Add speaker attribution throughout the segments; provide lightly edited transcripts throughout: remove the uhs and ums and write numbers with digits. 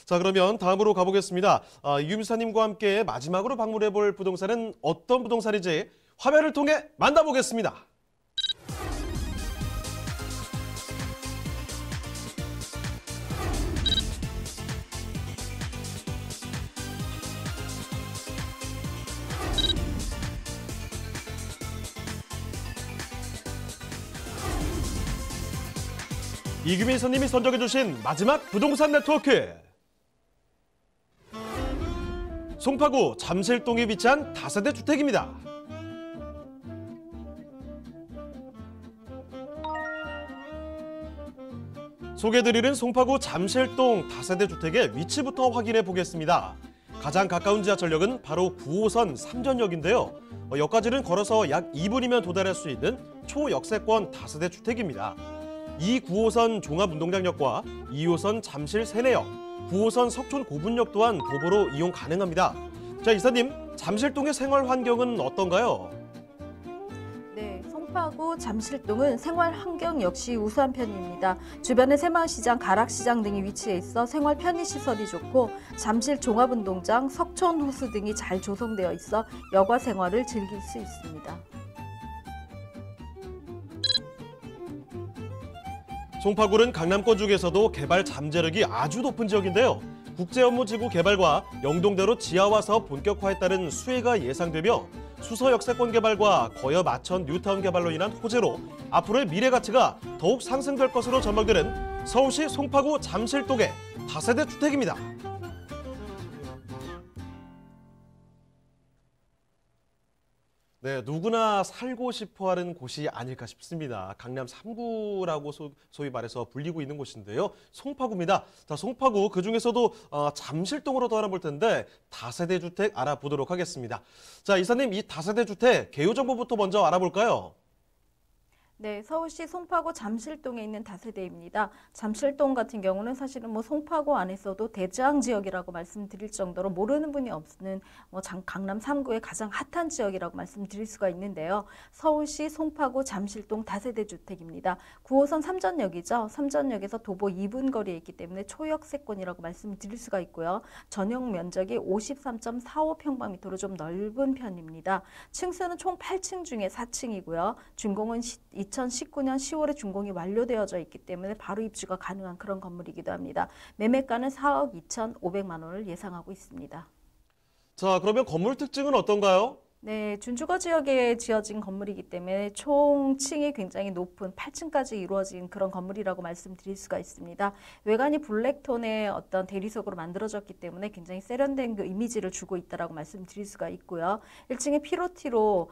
Speaker 1: 자, 그러면 다음으로 가보겠습니다. 이규미사님과 함께 마지막으로 방문해볼 부동산은 어떤 부동산인지 화면을 통해 만나보겠습니다. 이규민 선님이 선정해주신 마지막 부동산 네트워크. 송파구 잠실동에 위치한 다세대 주택입니다. 소개해드리는 송파구 잠실동 다세대 주택의 위치부터 확인해 보겠습니다. 가장 가까운 지하철역은 바로 9호선 삼전역인데요. 역까지는 걸어서 약 2분이면 도달할 수 있는 초역세권 다세대 주택입니다. 이 9호선 종합운동장역과 2호선 잠실 세내역, 9호선 석촌 고분역 또한 도보로 이용 가능합니다. 자, 이사님, 잠실동의 생활 환경은 어떤가요?
Speaker 2: 네, 송파구 잠실동은 생활 환경 역시 우수한 편입니다. 주변에 새마을시장, 가락시장 등이 위치해 있어 생활 편의시설이 좋고 잠실 종합운동장, 석촌 호수 등이 잘 조성되어 있어 여가 생활을 즐길 수 있습니다.
Speaker 1: 송파구는 강남권 중에서도 개발 잠재력이 아주 높은 지역인데요. 국제업무지구 개발과 영동대로 지하화 사업 본격화에 따른 수혜가 예상되며 수서 역세권 개발과 거엽 아천 뉴타운 개발로 인한 호재로 앞으로의 미래 가치가 더욱 상승될 것으로 전망되는 서울시 송파구 잠실동의 다세대 주택입니다. 네, 누구나 살고 싶어하는 곳이 아닐까 싶습니다. 강남 3구라고 소위 말해서 불리고 있는 곳인데요. 송파구입니다. 자, 송파구 그중에서도 잠실동으로 더 알아볼 텐데 다세대 주택 알아보도록 하겠습니다. 자, 이사님, 이 다세대 주택 개요 정보부터 먼저 알아볼까요?
Speaker 2: 네, 서울시 송파구 잠실동에 있는 다세대입니다. 잠실동 같은 경우는 사실은 송파구 안에서도 대장 지역이라고 말씀드릴 정도로 모르는 분이 없는 강남 3구의 가장 핫한 지역이라고 말씀드릴 수가 있는데요. 서울시 송파구 잠실동 다세대 주택입니다. 9호선 삼전역이죠. 삼전역에서 도보 2분 거리에 있기 때문에 초역세권이라고 말씀드릴 수가 있고요. 전용 면적이 53.45평방미터로 좀 넓은 편입니다. 층수는 총 8층 중에 4층이고요. 준공은 2019년 10월에 준공이 완료되어져 있기 때문에 바로 입주가 가능한 그런 건물이기도 합니다. 매매가는 4억 2,500만 원을 예상하고 있습니다.
Speaker 1: 자, 그러면 건물 특징은 어떤가요?
Speaker 2: 네, 준주거 지역에 지어진 건물이기 때문에 총 층이 굉장히 높은 8층까지 이루어진 그런 건물이라고 말씀드릴 수가 있습니다. 외관이 블랙톤의 어떤 대리석으로 만들어졌기 때문에 굉장히 세련된 그 이미지를 주고 있다라고 말씀드릴 수가 있고요. 1층에 피로티로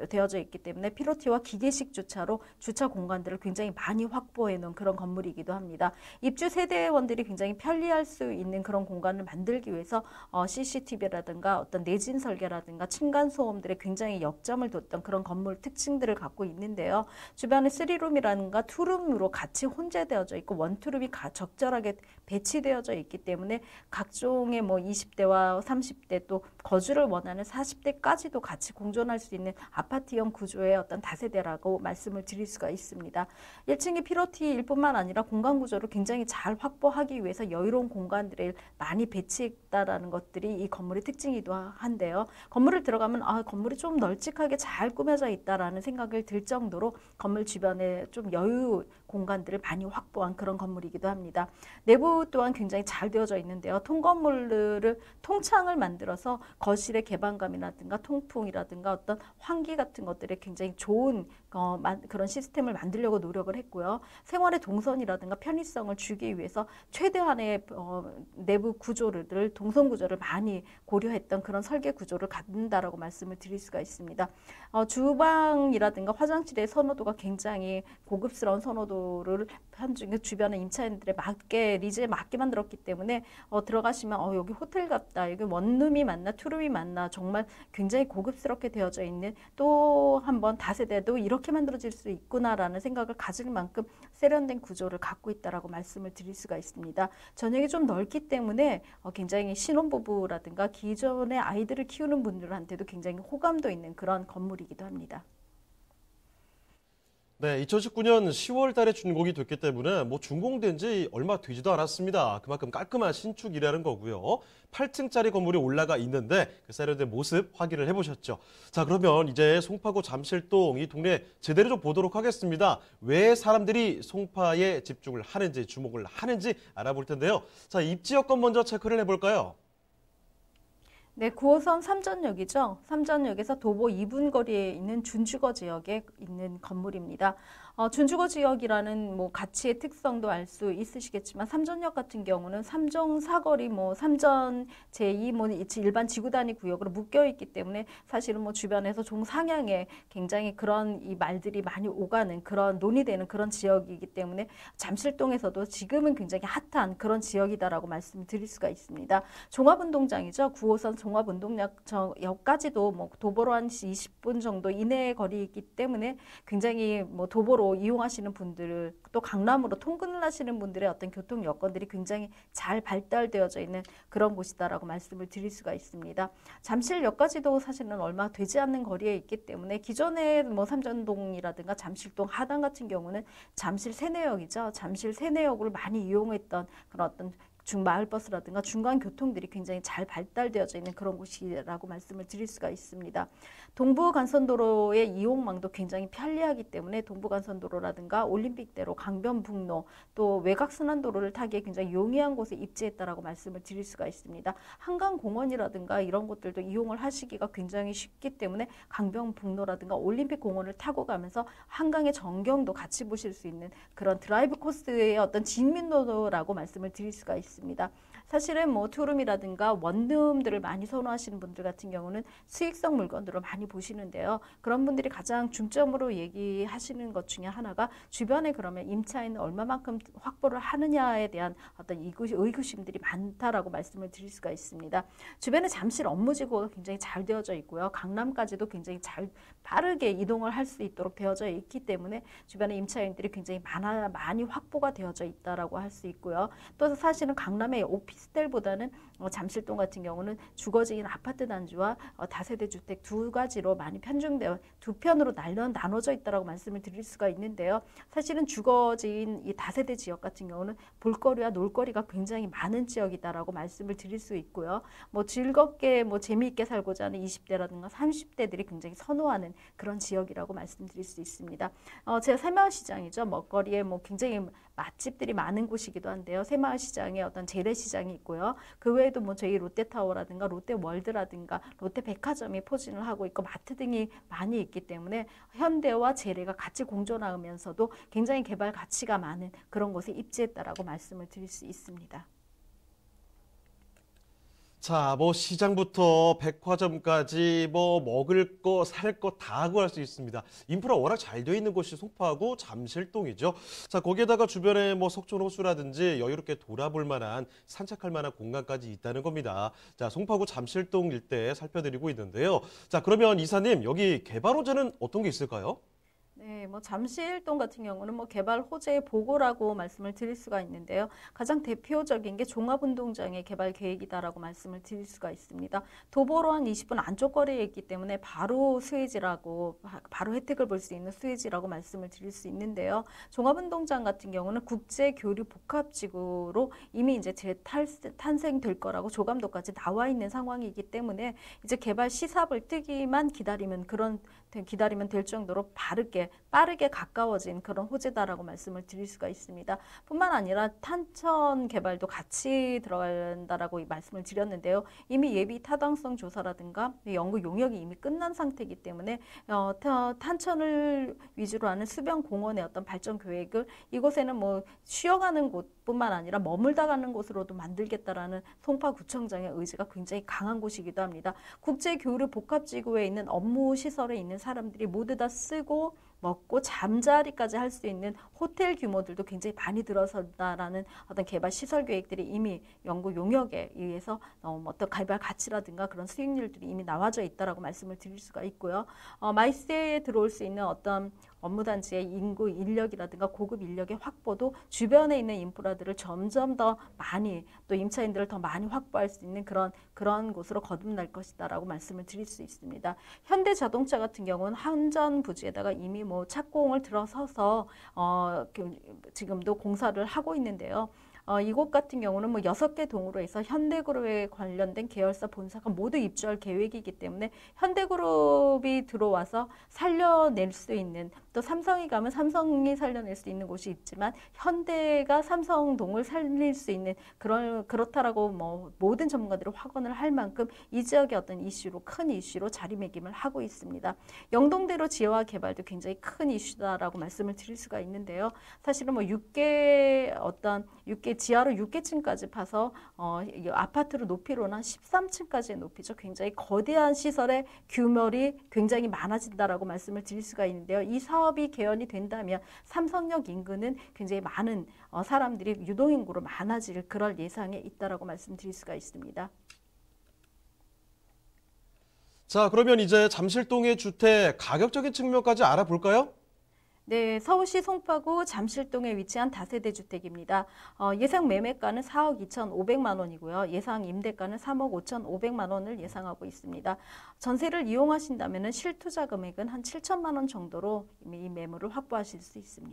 Speaker 2: 되어져 있기 때문에 피로티와 기계식 주차로 주차 공간들을 굉장히 많이 확보해 놓은 그런 건물이기도 합니다. 입주 세대원들이 굉장히 편리할 수 있는 그런 공간을 만들기 위해서 CCTV라든가 어떤 내진 설계라든가 층간 소음들에 굉장히 역점을 뒀던 그런 건물 특징들을 갖고 있는데요. 주변에 3룸이라든가 2룸으로 같이 혼재되어져 있고 원투룸이 적절하게 배치되어져 있기 때문에 각종의 20대와 30대 또 거주를 원하는 40대까지도 같이 공존할 수 있는 아파트형 구조의 어떤 다세대라고 말씀을 드릴 수가 있습니다. 1층의 피로티일 뿐만 아니라 공간 구조를 굉장히 잘 확보하기 위해서 여유로운 공간들을 많이 배치했다라는 것들이 이 건물의 특징이기도 한데요. 건물을 들어가면 건물이 좀 널찍하게 잘 꾸며져 있다라는 생각을 들 정도로 건물 주변에 좀 여유 공간들을 많이 확보한 그런 건물이기도 합니다. 내부 또한 굉장히 잘 되어져 있는데요. 통건물을 통창을 만들어서 거실의 개방감이라든가 통풍이라든가 어떤 환기 같은 것들에 굉장히 좋은 그런 시스템을 만들려고 노력을 했고요. 생활의 동선이라든가 편의성을 주기 위해서 최대한의 내부 구조를 동선 구조를 많이 고려했던 그런 설계 구조를 갖는다라고 말씀을 드릴 수가 있습니다. 주방이라든가 화장실의 선호도가 굉장히 고급스러운 선호도를 편중에 주변의 임차인들의 리즈에 맞게 만들었기 때문에 들어가시면 여기 호텔 같다, 여기 원룸이 맞나 투룸이 맞나 정말 굉장히 고급스럽게 되어져 있는 또 한 번 다세대도 이렇게 만들어질 수 있구나라는 생각을 가질 만큼 세련된 구조를 갖고 있다라고 말씀을 드릴 수가 있습니다. 전역이 좀 넓기 때문에 굉장히 신혼부부라든가 기존의 아이들을 키우는 분들한테도 굉장히 호감도 있는 그런 건물이기도 합니다.
Speaker 1: 네, 2019년 10월 달에 준공이 됐기 때문에 준공된 지 얼마 되지도 않았습니다. 그만큼 깔끔한 신축이라는 거고요. 8층짜리 건물이 올라가 있는데 그 세련된 모습 확인을 해보셨죠. 자, 그러면 이제 송파구 잠실동 이 동네 제대로 좀 보도록 하겠습니다. 왜 사람들이 송파에 집중을 하는지 주목을 하는지 알아볼 텐데요. 자, 입지 여건 먼저 체크를 해볼까요?
Speaker 2: 네, 9호선 삼전역이죠. 삼전역에서 도보 2분 거리에 있는 준주거 지역에 있는 건물입니다. 준주거 지역이라는 가치의 특성도 알 수 있으시겠지만 삼전역 같은 경우는 삼종 사거리, 삼전 제2 일반 지구 단위 구역으로 묶여 있기 때문에 사실은 주변에서 종상향에 굉장히 그런 이 말들이 많이 오가는 그런 논의되는 그런 지역이기 때문에 잠실동에서도 지금은 굉장히 핫한 그런 지역이다라고 말씀드릴 수가 있습니다. 종합운동장이죠. 9호선 종합운동역까지도 도보로 한 20분 정도 이내의 거리이기 때문에 굉장히 도보로 이용하시는 분들, 또 강남으로 통근을 하시는 분들의 어떤 교통 여건들이 굉장히 잘 발달되어져 있는 그런 곳이다라고 말씀을 드릴 수가 있습니다. 잠실역까지도 사실은 얼마 되지 않는 거리에 있기 때문에 기존의 삼전동이라든가 잠실동 하단 같은 경우는 잠실 세내역이죠. 잠실 세내역을 많이 이용했던 그런 어떤 마을버스라든가 중간 교통들이 굉장히 잘 발달되어져 있는 그런 곳이라고 말씀을 드릴 수가 있습니다. 동부간선도로의 이용망도 굉장히 편리하기 때문에 동부간선도로라든가 올림픽대로, 강변북로, 또 외곽순환도로를 타기에 굉장히 용이한 곳에 입지했다라고 말씀을 드릴 수가 있습니다. 한강공원이라든가 이런 곳들도 이용을 하시기가 굉장히 쉽기 때문에 강변북로라든가 올림픽공원을 타고 가면서 한강의 전경도 같이 보실 수 있는 그런 드라이브 코스의 어떤 진민도로라고 말씀을 드릴 수가 있습니다. 사실은 투룸이라든가 원룸들을 많이 선호하시는 분들 같은 경우는 수익성 물건들을 많이 보시는데요. 그런 분들이 가장 중점으로 얘기하시는 것 중에 하나가 주변에 그러면 임차인은 얼마만큼 확보를 하느냐에 대한 어떤 의구심들이 많다라고 말씀을 드릴 수가 있습니다. 주변에 잠실 업무지구가 굉장히 잘 되어져 있고요. 강남까지도 굉장히 잘 빠르게 이동을 할 수 있도록 되어져 있기 때문에 주변에 임차인들이 굉장히 많이 확보가 되어져 있다라고 할 수 있고요. 또 사실은 강남의 오피스텔보다는 잠실동 같은 경우는 주거지인 아파트 단지와 다세대 주택 두 가지로 많이 편중되어 두 편으로 나눠져 있다라고 말씀을 드릴 수가 있는데요. 사실은 주거지인 이 다세대 지역 같은 경우는 볼거리와 놀거리가 굉장히 많은 지역이다라고 말씀을 드릴 수 있고요. 즐겁게 재미있게 살고자 하는 20대라든가 30대들이 굉장히 선호하는 그런 지역이라고 말씀드릴 수 있습니다. 제 새마을시장이죠. 먹거리에 굉장히 맛집들이 많은 곳이기도 한데요. 새마을시장에 어떤 재래시장이 있고요. 그 외에도 저희 롯데타워라든가 롯데월드라든가 롯데백화점이 포진을 하고 있고 마트 등이 많이 있기 때문에 현대와 재래가 같이 공존하면서도 굉장히 개발 가치가 많은 그런 곳에 입지했다라고 말씀을 드릴 수 있습니다.
Speaker 1: 자, 시장부터 백화점까지 먹을 거, 살 거 다 구할 수 있습니다. 인프라 워낙 잘 되어 있는 곳이 송파구 잠실동이죠. 자, 거기에다가 주변에 석촌호수라든지 여유롭게 돌아볼 만한, 산책할 만한 공간까지 있다는 겁니다. 자, 송파구 잠실동 일대 살펴드리고 있는데요. 자, 그러면 이사님, 여기 개발 호재는 어떤 게 있을까요?
Speaker 2: 네, 잠실동 같은 경우는 개발 호재 보고라고 말씀을 드릴 수가 있는데요. 가장 대표적인 게 종합운동장의 개발 계획이다라고 말씀을 드릴 수가 있습니다. 도보로 한 20분 안쪽 거리에 있기 때문에 바로 바로 혜택을 볼 수 있는 수혜지라고 말씀을 드릴 수 있는데요. 종합운동장 같은 경우는 국제교류 복합지구로 이미 이제 탄생될 거라고 조감도까지 나와 있는 상황이기 때문에 이제 개발 시삽을 뜨기만 기다리면 될 정도로 빠르게 가까워진 그런 호재다라고 말씀을 드릴 수가 있습니다. 뿐만 아니라 탄천 개발도 같이 들어간다라고 말씀을 드렸는데요. 이미 예비 타당성 조사라든가 연구 용역이 이미 끝난 상태이기 때문에 탄천을 위주로 하는 수변 공원의 어떤 발전 계획을 이곳에는 쉬어가는 곳뿐만 아니라 머물다 가는 곳으로도 만들겠다라는 송파구청장의 의지가 굉장히 강한 곳이기도 합니다. 국제교류 복합지구에 있는 업무 시설에 있는 사람들이 모두 다 쓰고 먹고 잠자리까지 할 수 있는 호텔 규모들도 굉장히 많이 들어선다라는 어떤 개발 시설 계획들이 이미 연구 용역에 의해서 어떤 개발 가치라든가 그런 수익률들이 이미 나와져 있다라고 말씀을 드릴 수가 있고요. 마이스에 들어올 수 있는 어떤 업무단지의 인구 인력이라든가 고급 인력의 확보도 주변에 있는 인프라들을 점점 더 많이 또 임차인들을 더 많이 확보할 수 있는 그런 곳으로 거듭날 것이다라고 말씀을 드릴 수 있습니다. 현대자동차 같은 경우는 한전 부지에다가 이미 뭐 착공을 들어서서 지금도 공사를 하고 있는데요. 이곳 같은 경우는 뭐 6개 동으로 해서 현대그룹에 관련된 계열사 본사가 모두 입주할 계획이기 때문에 현대그룹이 들어와서 살려낼 수 있는, 또 삼성이 가면 삼성이 살려낼 수 있는 곳이 있지만 현대가 삼성동을 살릴 수 있는 그렇다라고 뭐 모든 전문가들이 확언을 할 만큼 이 지역의 어떤 이슈로, 큰 이슈로 자리매김을 하고 있습니다. 영동대로 지역화 개발도 굉장히 큰 이슈다라고 말씀을 드릴 수가 있는데요. 사실은 뭐 6개 지하로 6개층까지 파서 아파트로 높이로는 한 13층까지의 높이죠. 굉장히 거대한 시설의 규모이 굉장히 많아진다라고 말씀을 드릴 수가 있는데요. 이 사업이 개연이 된다면 삼성역 인근은 굉장히 많은 사람들이 유동인구로 많아질 그럴 예상에 있다라고 말씀드릴 수가 있습니다.
Speaker 1: 자, 그러면 이제 잠실동의 주택 가격적인 측면까지 알아볼까요?
Speaker 2: 네, 서울시 송파구 잠실동에 위치한 다세대 주택입니다. 예상 매매가는 4억 2,500만 원이고요. 예상 임대가는 3억 5,500만 원을 예상하고 있습니다. 전세를 이용하신다면 실투자 금액은 한 7천만 원 정도로 이 매물을 확보하실 수 있습니다.